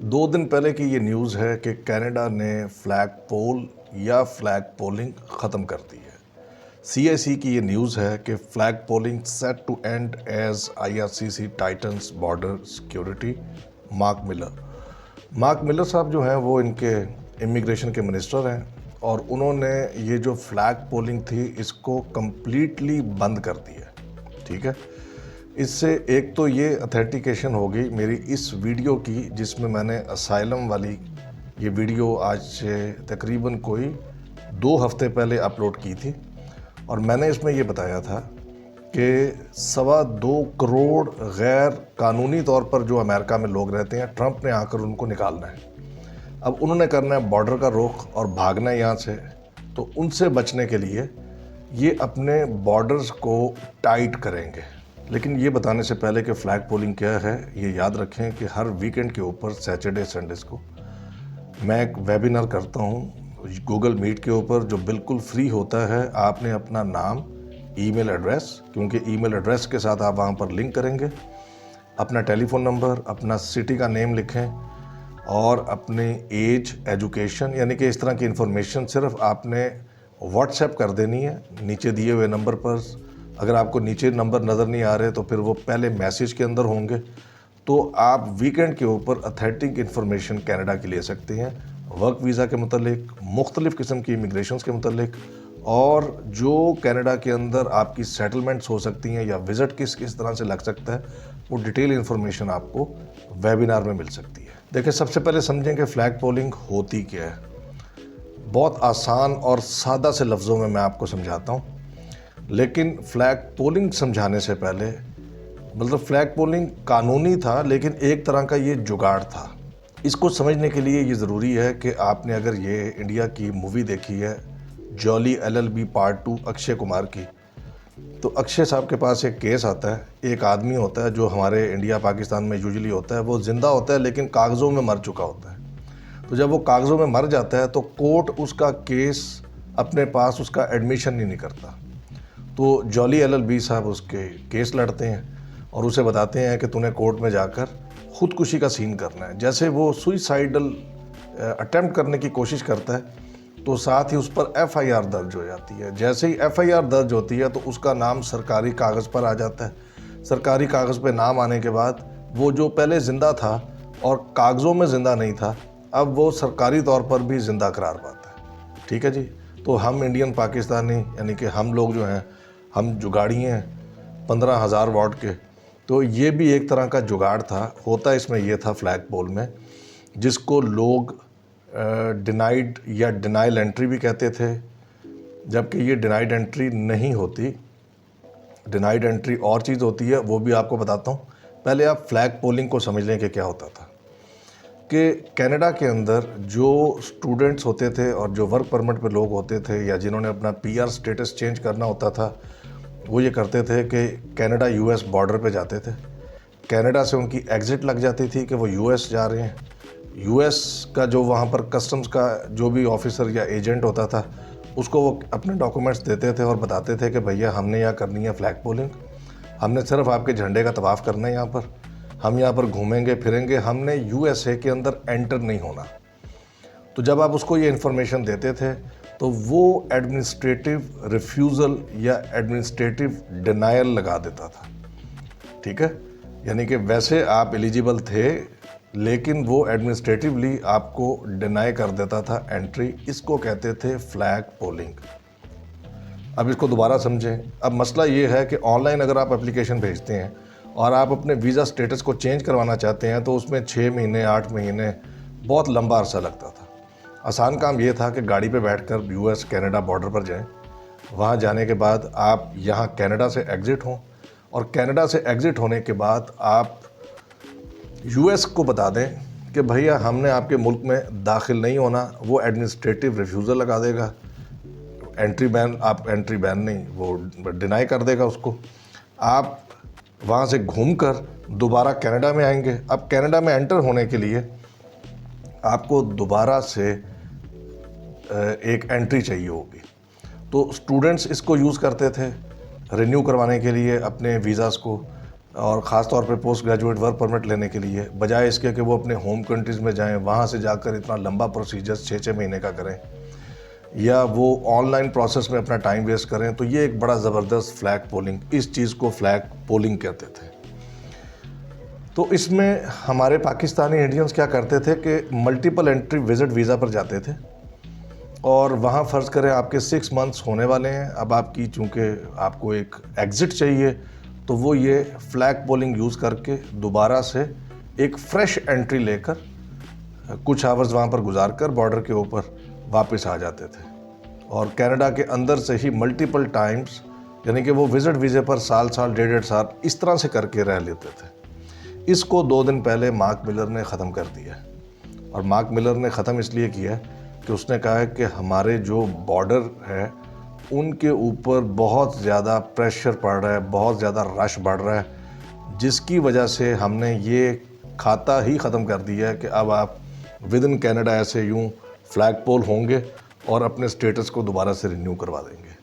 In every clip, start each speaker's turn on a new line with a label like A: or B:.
A: 2 दिन पहले की ये न्यूज़ है कि कनाडा ने फ्लैग पोल या फ्लैग पोलिंग ख़त्म कर दी है। CIC की ये न्यूज़ है कि flag polling set to end as IRCC tightens border security. Mark Miller साहब जो हैं वो इनके इमिग्रेशन के मिनिस्टर हैं और उन्होंने ये जो फ्लैग पोलिंग थी इसको कम्प्लीटली बंद कर दिया। ठीक है, इससे एक तो ये अथेंटिकेशन हो गई मेरी इस वीडियो की जिसमें मैंने असाइलम वाली ये वीडियो आज से तकरीबन कोई 2 हफ्ते पहले अपलोड की थी और मैंने इसमें ये बताया था कि 2.25 करोड़ गैर कानूनी तौर पर जो अमेरिका में लोग रहते हैं ट्रंप ने आकर उनको निकालना है। अब उन्होंने करना है बॉर्डर का रुख और भागना है यहाँ से, तो उनसे बचने के लिए ये अपने बॉर्डर्स को टाइट करेंगे। लेकिन ये बताने से पहले कि फ़्लैग पोलिंग क्या है, ये याद रखें कि हर वीकेंड के ऊपर सैटरडे संडेज़ को मैं एक वेबिनार करता हूँ गूगल मीट के ऊपर जो बिल्कुल फ्री होता है। आपने अपना नाम, ईमेल एड्रेस, क्योंकि ईमेल एड्रेस के साथ आप वहाँ पर लिंक करेंगे, अपना टेलीफोन नंबर, अपना सिटी का नेम लिखें और अपनी एज, एजुकेशन, यानी कि इस तरह की इन्फॉर्मेशन सिर्फ आपने व्हाट्सएप कर देनी है नीचे दिए हुए नंबर पर। अगर आपको नीचे नंबर नज़र नहीं आ रहे तो फिर वो पहले मैसेज के अंदर होंगे, तो आप वीकेंड के ऊपर अथेंटिक इन्फॉर्मेशन कनाडा की ले सकते हैं, वर्क वीज़ा के मतलब, मुख्तलिफ़ किस्म की इमिग्रेशन के मतलब, और जो कनाडा के अंदर आपकी सेटलमेंट्स हो सकती हैं या विज़िट किस किस तरह से लग सकता है, वो डिटेल इन्फॉर्मेशन आपको वेबिनार में मिल सकती है। देखिए, सबसे पहले समझें कि फ़्लैग पोलिंग होती क्या है। बहुत आसान और सादा से लफ्ज़ों में मैं आपको समझाता हूँ, लेकिन फ़्लैग पोलिंग समझाने से पहले, मतलब फ़्लैग पोलिंग कानूनी था लेकिन एक तरह का ये जुगाड़ था। इसको समझने के लिए ये ज़रूरी है कि आपने अगर ये इंडिया की मूवी देखी है jolly LLB part 2 Akshay Kumar की, तो अक्षय साहब के पास एक केस आता है। एक आदमी होता है जो हमारे इंडिया पाकिस्तान में यूजुअली होता है, वो ज़िंदा होता है लेकिन कागज़ों में मर चुका होता है। तो जब वो कागज़ों में मर जाता है तो कोर्ट उसका केस अपने पास उसका एडमिशन नहीं करता। तो जॉली LLB साहब उसके केस लड़ते हैं और उसे बताते हैं कि तूने कोर्ट में जाकर ख़ुदकुशी का सीन करना है। जैसे वो सुइसाइडल अटेम्प्ट करने की कोशिश करता है तो साथ ही उस पर FIR दर्ज हो जाती है। जैसे ही FIR दर्ज होती है तो उसका नाम सरकारी कागज़ पर आ जाता है। सरकारी कागज़ पे नाम आने के बाद वो जो पहले ज़िंदा था और कागज़ों में ज़िंदा नहीं था, अब वो सरकारी तौर पर भी ज़िंदा करार पाता है। ठीक है जी। तो हम इंडियन पाकिस्तानी, यानी कि हम लोग जो हैं, हम जुगाड़ी हैं 15,000 वाट के, तो ये भी एक तरह का जुगाड़ था। होता इसमें ये था फ्लैग पोल में, जिसको लोग डिनाइड या डिनाइल एंट्री भी कहते थे, जबकि ये डिनाइड एंट्री नहीं होती। डिनाइड एंट्री और चीज़ होती है, वो भी आपको बताता हूँ। पहले आप फ्लैग पोलिंग को समझ लें कि क्या होता था। कि कनाडा के अंदर जो स्टूडेंट्स होते थे और जो वर्क परमिट पे लोग होते थे या जिन्होंने अपना PR स्टेटस चेंज करना होता था, वो ये करते थे कि कनाडा US बॉर्डर पे जाते थे। कनाडा से उनकी एग्ज़िट लग जाती थी कि वो US जा रहे हैं। US का जो वहाँ पर कस्टम्स का जो भी ऑफिसर या एजेंट होता था, उसको वो अपने डॉक्यूमेंट्स देते थे और बताते थे कि भैया हमने यहाँ करनी है फ्लैग पोलिंग, हमने सिर्फ आपके झंडे का तवाफ़ करना है, यहाँ पर हम यहाँ पर घूमेंगे फिरेंगे, हमने USA के अंदर एंटर नहीं होना। तो जब आप उसको ये इन्फॉर्मेशन देते थे तो वो एडमिनिस्ट्रेटिव रिफ्यूज़ल या एडमिनिस्ट्रेटिव डिनायल लगा देता था। ठीक है, यानी कि वैसे आप एलिजिबल थे लेकिन वो एडमिनिस्ट्रेटिवली आपको डिनाई कर देता था एंट्री। इसको कहते थे फ्लैग पोलिंग। अब इसको दोबारा समझें। अब मसला ये है कि ऑनलाइन अगर आप एप्लीकेशन भेजते हैं और आप अपने वीज़ा स्टेटस को चेंज करवाना चाहते हैं तो उसमें 6 महीने 8 महीने बहुत लंबा अरसा लगता था। आसान काम ये था कि गाड़ी पे बैठकर US कनाडा बॉर्डर पर जाएं, वहाँ जाने के बाद आप यहाँ कनाडा से एग्ज़िट हों और कनाडा से एग्ज़िट होने के बाद आप US को बता दें कि भैया हमने आपके मुल्क में दाखिल नहीं होना। वो एडमिनिस्ट्रेटिव रिफ्यूज़ल लगा देगा, एंट्री बैन, आप एंट्री बैन नहीं, वो डिनाई कर देगा उसको। आप वहाँ से घूमकर दोबारा कनाडा में आएंगे। अब कनाडा में एंटर होने के लिए आपको दोबारा से एक एंट्री चाहिए होगी। तो स्टूडेंट्स इसको यूज़ करते थे रिन्यू करवाने के लिए अपने वीज़ाज़ को। और ख़ास तौर पे पोस्ट ग्रेजुएट वर्क परमिट लेने के लिए, बजाय इसके कि वो अपने होम कंट्रीज़ में जाएं, वहाँ से जाकर इतना लंबा प्रोसीजर 6-6 महीने का करें या वो ऑनलाइन प्रोसेस में अपना टाइम वेस्ट करें। तो ये एक बड़ा ज़बरदस्त फ्लैग पोलिंग, इस चीज़ को फ्लैग पोलिंग कहते थे। तो इसमें हमारे पाकिस्तानी इंडियंस क्या करते थे कि मल्टीपल एंट्री विज़िट वीज़ा पर जाते थे और वहाँ फ़र्ज़ करें आपके 6 मंथ्स होने वाले हैं। अब आपकी चूँकि आपको एक एग्ज़िट चाहिए, तो वो ये फ्लैग पोलिंग यूज़ करके दोबारा से एक फ़्रेश एंट्री लेकर कुछ आवर्स वहाँ पर गुजार कर बॉर्डर के ऊपर वापस आ जाते थे और कनाडा के अंदर से ही मल्टीपल टाइम्स, यानी कि वो विज़िट वीज़े पर साल 1.5 साल इस तरह से करके रह लेते थे। इसको 2 दिन पहले मार्क मिलर ने ख़त्म कर दिया और मार्क मिलर ने ख़त्म इसलिए किया कि उसने कहा है कि हमारे जो बॉर्डर है उनके ऊपर बहुत ज़्यादा प्रेशर पड़ रहा है, बहुत ज़्यादा रश बढ़ रहा है, जिसकी वजह से हमने ये खाता ही ख़त्म कर दिया है कि अब आप विद इन कैनेडा ऐसे यूँ फ्लैग पोल होंगे और अपने स्टेटस को दोबारा से रिन्यू करवा देंगे।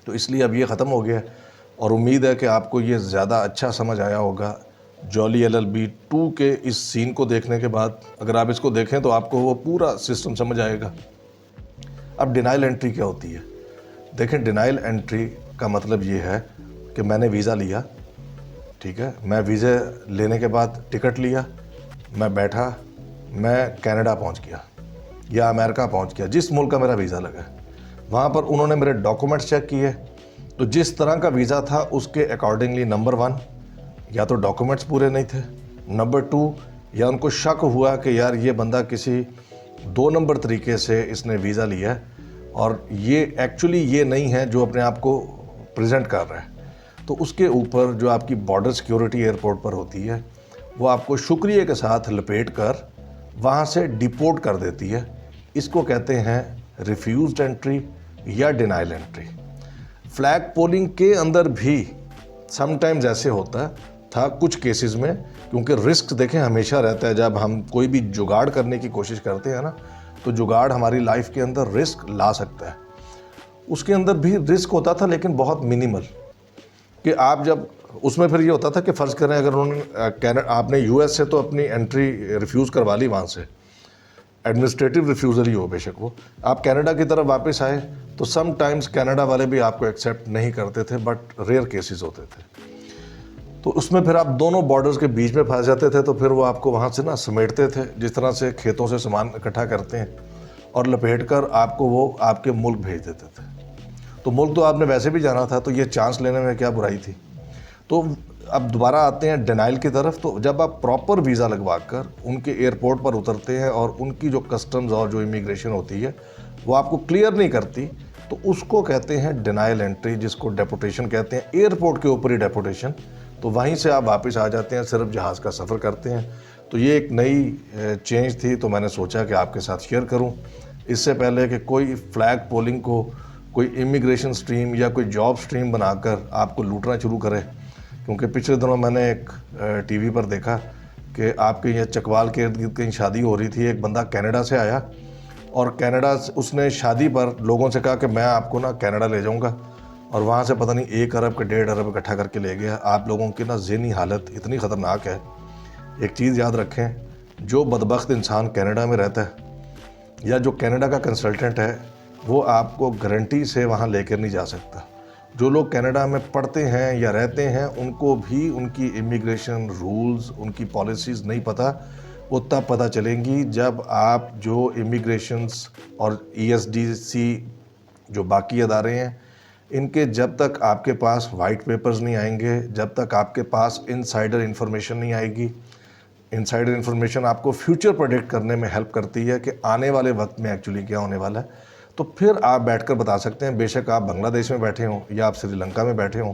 A: तो इसलिए अब ये ख़त्म हो गया और उम्मीद है कि आपको ये ज़्यादा अच्छा समझ आया होगा। जॉली LLB 2 के इस सीन को देखने के बाद अगर आप इसको देखें तो आपको वो पूरा सिस्टम समझ आएगा। अब डिनाइल एंट्री क्या होती है? देखें, डिनाइल एंट्री का मतलब ये है कि मैंने वीज़ा लिया, ठीक है, मैं वीज़ा लेने के बाद टिकट लिया, मैं बैठा, मैं कनाडा पहुंच गया या अमेरिका पहुंच गया, जिस मुल्क का मेरा वीज़ा लगा, वहाँ पर उन्होंने मेरे डॉक्यूमेंट्स चेक किए। तो जिस तरह का वीज़ा था उसके अकॉर्डिंगली नंबर 1 या तो डॉक्यूमेंट्स पूरे नहीं थे, नंबर 2 या उनको शक हुआ कि यार ये बंदा किसी 2 नंबर तरीके से इसने वीज़ा लिया है और ये एक्चुअली ये नहीं है जो अपने आप को प्रेजेंट कर रहा है। तो उसके ऊपर जो आपकी बॉर्डर सिक्योरिटी एयरपोर्ट पर होती है वो आपको शुक्रिया के साथ लपेट कर वहाँ से डिपोर्ट कर देती है। इसको कहते हैं रिफ्यूज्ड एंट्री या डिनाइल एंट्री। फ्लैग पोलिंग के अंदर भी समटाइम्स ऐसे होता था कुछ केसेस में, क्योंकि रिस्क देखें हमेशा रहता है। जब हम कोई भी जुगाड़ करने की कोशिश करते हैं ना, तो जुगाड़ हमारी लाइफ के अंदर रिस्क ला सकता है। उसके अंदर भी रिस्क होता था लेकिन बहुत मिनिमल, कि आप जब उसमें फिर ये होता था कि फ़र्ज़ करें अगर उन्होंने आपने US से तो अपनी एंट्री रिफ्यूज़ करवा ली, वहाँ से एडमिनिस्ट्रेटिव रिफ्यूज़ल ही हो बेशक वो, आप कनाडा की तरफ वापस आए तो सम टाइम्स कनाडा वाले भी आपको एक्सेप्ट नहीं करते थे, बट रेयर केसेस होते थे। तो उसमें फिर आप दोनों बॉर्डर्स के बीच में फंस जाते थे, तो फिर वो आपको वहाँ से ना समेटते थे, जिस तरह से खेतों से सामान इकट्ठा करते हैं, और लपेट कर आपको वो आपके मुल्क भेज देते थे। तो मुल्क तो आपने वैसे भी जाना था, तो ये चांस लेने में क्या बुराई थी। तो अब दोबारा आते हैं डिनाइल की तरफ। तो जब आप प्रॉपर वीज़ा लगवा कर उनके एयरपोर्ट पर उतरते हैं और उनकी जो कस्टम्स और जो इमिग्रेशन होती है वो आपको क्लियर नहीं करती, तो उसको कहते हैं डिनाइल एंट्री, जिसको डेपोटेशन कहते हैं, एयरपोर्ट के ऊपर ही डेपोटेशन। तो वहीं से आप वापस आ जाते हैं, सिर्फ जहाज़ का सफ़र करते हैं। तो ये एक नई चेंज थी, तो मैंने सोचा कि आपके साथ शेयर करूँ, इससे पहले कि कोई फ्लैग पोलिंग को कोई इमिग्रेशन स्ट्रीम या कोई जॉब स्ट्रीम बनाकर आपको लूटना शुरू करे। क्योंकि पिछले दिनों मैंने एक टीवी पर देखा कि आपके यहाँ चकवाल के इर्द गिर्द कहीं शादी हो रही थी, एक बंदा कनाडा से आया और कनाडा उसने शादी पर लोगों से कहा कि मैं आपको ना कनाडा ले जाऊंगा, और वहाँ से पता नहीं 1 अरब के 1.5 अरब इकट्ठा करके ले गया। आप लोगों की ना ज़हनी हालत इतनी ख़तरनाक है। एक चीज़ याद रखें, जो बदबख्त इंसान कनाडा में रहता है या जो कनाडा का कंसल्टेंट है, वो आपको गारंटी से वहाँ लेकर नहीं जा सकता। जो लोग कनाडा में पढ़ते हैं या रहते हैं, उनको भी उनकी इमिग्रेशन रूल्स, उनकी पॉलिसीज़ नहीं पता। वो तब पता चलेंगी जब आप जो इमिग्रेशंस और ESDC जो बाकी अदारे हैं, इनके जब तक आपके पास वाइट पेपर्स नहीं आएंगे, जब तक आपके पास इनसाइडर इन्फॉर्मेशन नहीं आएगी। इनसाइडर इन्फॉर्मेशन आपको फ्यूचर प्रेडिक्ट करने में हेल्प करती है कि आने वाले वक्त में एक्चुअली क्या होने वाला है। तो फिर आप बैठकर बता सकते हैं, बेशक आप बांग्लादेश में बैठे हों या आप श्रीलंका में बैठे हों,